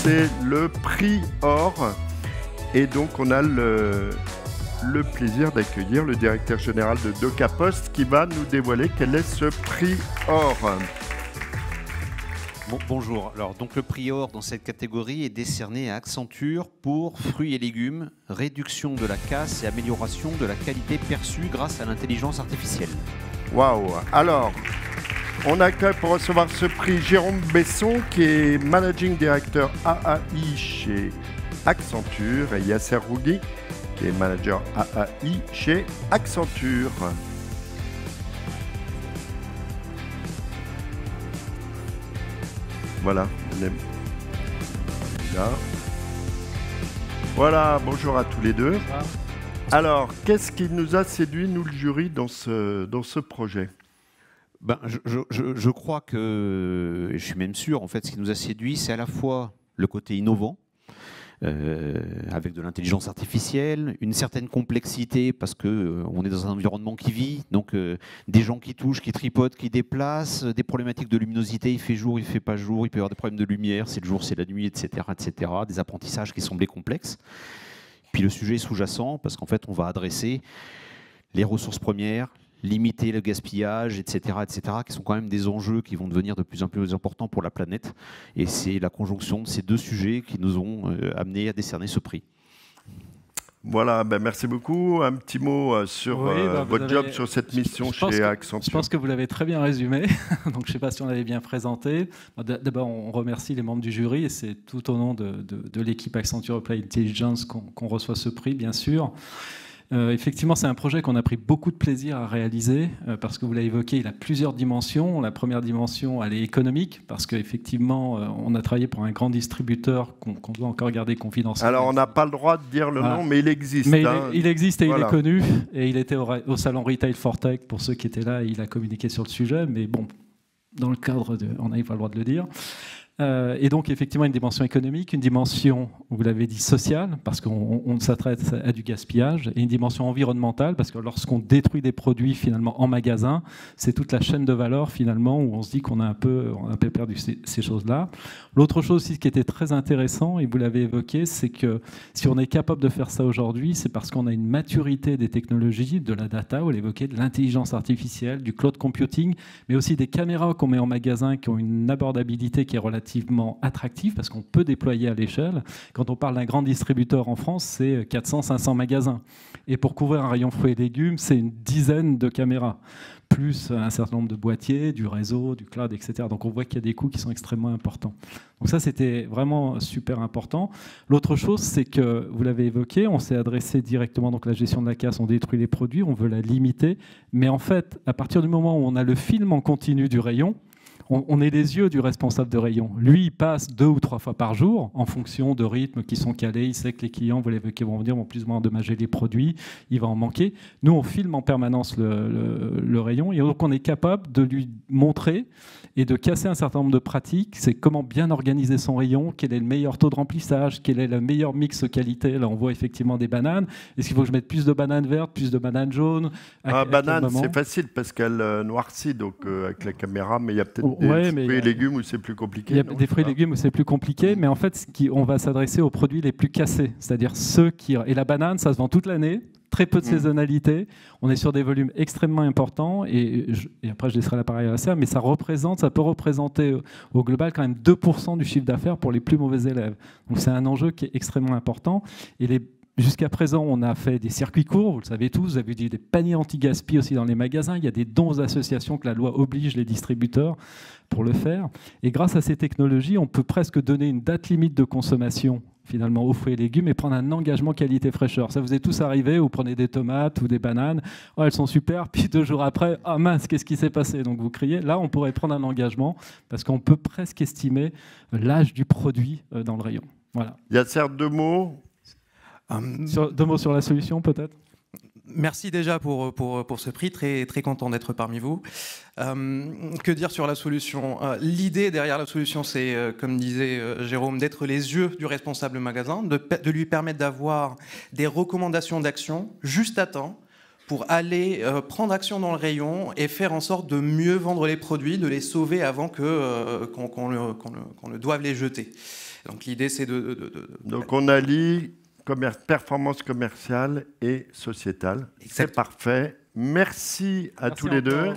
c'est le prix Or. Et donc, on a le plaisir d'accueillir le directeur général de DocaPost qui va nous dévoiler quel est ce prix Or. Bonjour. Alors, donc le prix Or dans cette catégorie est décerné à Accenture pour fruits et légumes, réduction de la casse et amélioration de la qualité perçue grâce à l'intelligence artificielle. Waouh! Alors, on accueille pour recevoir ce prix Jérôme Besson qui est Managing Director AAI chez Accenture et Yasser Rougui qui est Manager AAI chez Accenture. Voilà, on est là. Voilà, bonjour à tous les deux. Alors, qu'est-ce qui nous a séduit, nous, le jury, dans ce projet ? Je crois que, et je suis même sûr, en fait, ce qui nous a séduit, c'est à la fois le côté innovant, avec de l'intelligence artificielle, une certaine complexité parce qu'on est dans un environnement qui vit, donc des gens qui touchent, qui tripotent, qui déplacent, des problématiques de luminosité, il fait jour, il ne fait pas jour, il peut y avoir des problèmes de lumière, c'est le jour, c'est la nuit, etc., etc., des apprentissages qui semblaient complexes. Puis le sujet est sous-jacent parce qu'en fait on va adresser les ressources premières, limiter le gaspillage, etc., qui sont quand même des enjeux qui vont devenir de plus en plus importants pour la planète. Et c'est la conjonction de ces deux sujets qui nous ont amenés à décerner ce prix. Voilà, merci beaucoup. Un petit mot sur votre job sur cette mission chez Accenture. Je pense que vous l'avez très bien résumé. Donc, je ne sais pas si on l'avait bien présenté. D'abord, on remercie les membres du jury et c'est tout au nom de l'équipe Accenture Applied Intelligence qu'on reçoit ce prix, bien sûr. Effectivement, c'est un projet qu'on a pris beaucoup de plaisir à réaliser parce que vous l'avez évoqué, il a plusieurs dimensions. La première dimension, elle est économique parce qu'effectivement, on a travaillé pour un grand distributeur qu'on doit encore garder confidentiel. Alors, on n'a pas le droit de dire le nom, mais il existe. Mais il existe et voilà. Il est connu. Et il était au salon Retail for Tech, pour ceux qui étaient là, il a communiqué sur le sujet. Mais bon, dans le cadre on n'avait pas le droit de le dire. Et donc, effectivement, une dimension économique, une dimension, vous l'avez dit, sociale, parce qu'on s'adresse à du gaspillage, et une dimension environnementale, parce que lorsqu'on détruit des produits, finalement, en magasin, c'est toute la chaîne de valeur, finalement, où on se dit qu'on a un peu perdu ces choses-là. L'autre chose aussi qui était très intéressant, et vous l'avez évoqué, c'est que si on est capable de faire ça aujourd'hui, c'est parce qu'on a une maturité des technologies, de la data, vous l'évoquez, de l'intelligence artificielle, du cloud computing, mais aussi des caméras qu'on met en magasin qui ont une abordabilité qui est relativement attractif parce qu'on peut déployer à l'échelle. Quand on parle d'un grand distributeur en France, c'est 400-500 magasins. Et pour couvrir un rayon fruits et légumes, c'est une dizaine de caméras, plus un certain nombre de boîtiers, du réseau, du cloud, etc. Donc on voit qu'il y a des coûts qui sont extrêmement importants. Donc ça, c'était vraiment super important. L'autre chose, c'est que, vous l'avez évoqué, on s'est adressé directement, donc la gestion de la casse, on détruit les produits, on veut la limiter. Mais en fait, à partir du moment où on a le film en continu du rayon, on est les yeux du responsable de rayon. Lui, il passe 2 ou 3 fois par jour en fonction de rythmes qui sont calés. Il sait que les clients, vous l'évoquez, vont venir, vont plus ou moins endommager les produits. Il va en manquer. Nous, on filme en permanence le rayon et donc on est capable de lui montrer et de casser un certain nombre de pratiques. C'est comment bien organiser son rayon, quel est le meilleur taux de remplissage, quel est le meilleur mix qualité. Là, on voit effectivement des bananes. Est-ce qu'il faut que je mette plus de bananes vertes, plus de bananes jaunes? Banane, c'est facile parce qu'elle noircit donc, avec la caméra, mais il y a peut-être des fruits et légumes où c'est plus compliqué. Il y a des fruits et légumes où c'est plus compliqué, mais en fait, on va s'adresser aux produits les plus cassés, c'est-à-dire ceux qui... Et la banane, ça se vend toute l'année, très peu de saisonnalité, on est sur des volumes extrêmement importants, et après je laisserai l'appareil à ça, mais ça peut représenter au global quand même 2% du chiffre d'affaires pour les plus mauvais élèves. Donc c'est un enjeu qui est extrêmement important, et jusqu'à présent, on a fait des circuits courts, vous le savez tous, vous avez dit des paniers anti-gaspi aussi dans les magasins, il y a des dons aux associations que la loi oblige les distributeurs pour le faire. Et grâce à ces technologies, on peut presque donner une date limite de consommation finalement aux fruits et légumes et prendre un engagement qualité-fraîcheur. Ça vous est tous arrivé, vous prenez des tomates ou des bananes, oh, elles sont super, puis 2 jours après, ah mince, qu'est-ce qui s'est passé? Donc vous criez. Là, on pourrait prendre un engagement parce qu'on peut presque estimer l'âge du produit dans le rayon. Voilà. Il y a certes 2 mots. 2 mots sur la solution, peut-être? Merci déjà pour ce prix, très, très content d'être parmi vous. Que dire sur la solution? L'idée derrière la solution, c'est, comme disait Jérôme, d'être les yeux du responsable magasin, de lui permettre d'avoir des recommandations d'action juste à temps pour aller prendre action dans le rayon et faire en sorte de mieux vendre les produits, de les sauver avant qu'on ne doive les jeter. Donc l'idée, c'est Donc on allie performance commerciale et sociétale. C'est parfait. Merci à tous les deux.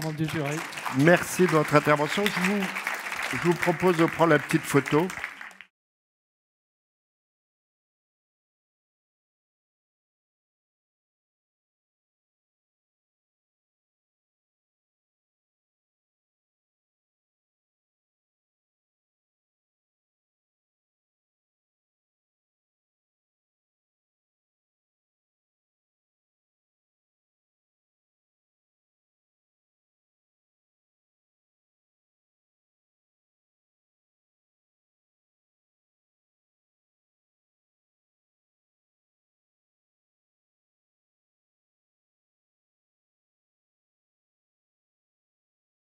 Merci de votre intervention. Je vous propose de prendre la petite photo.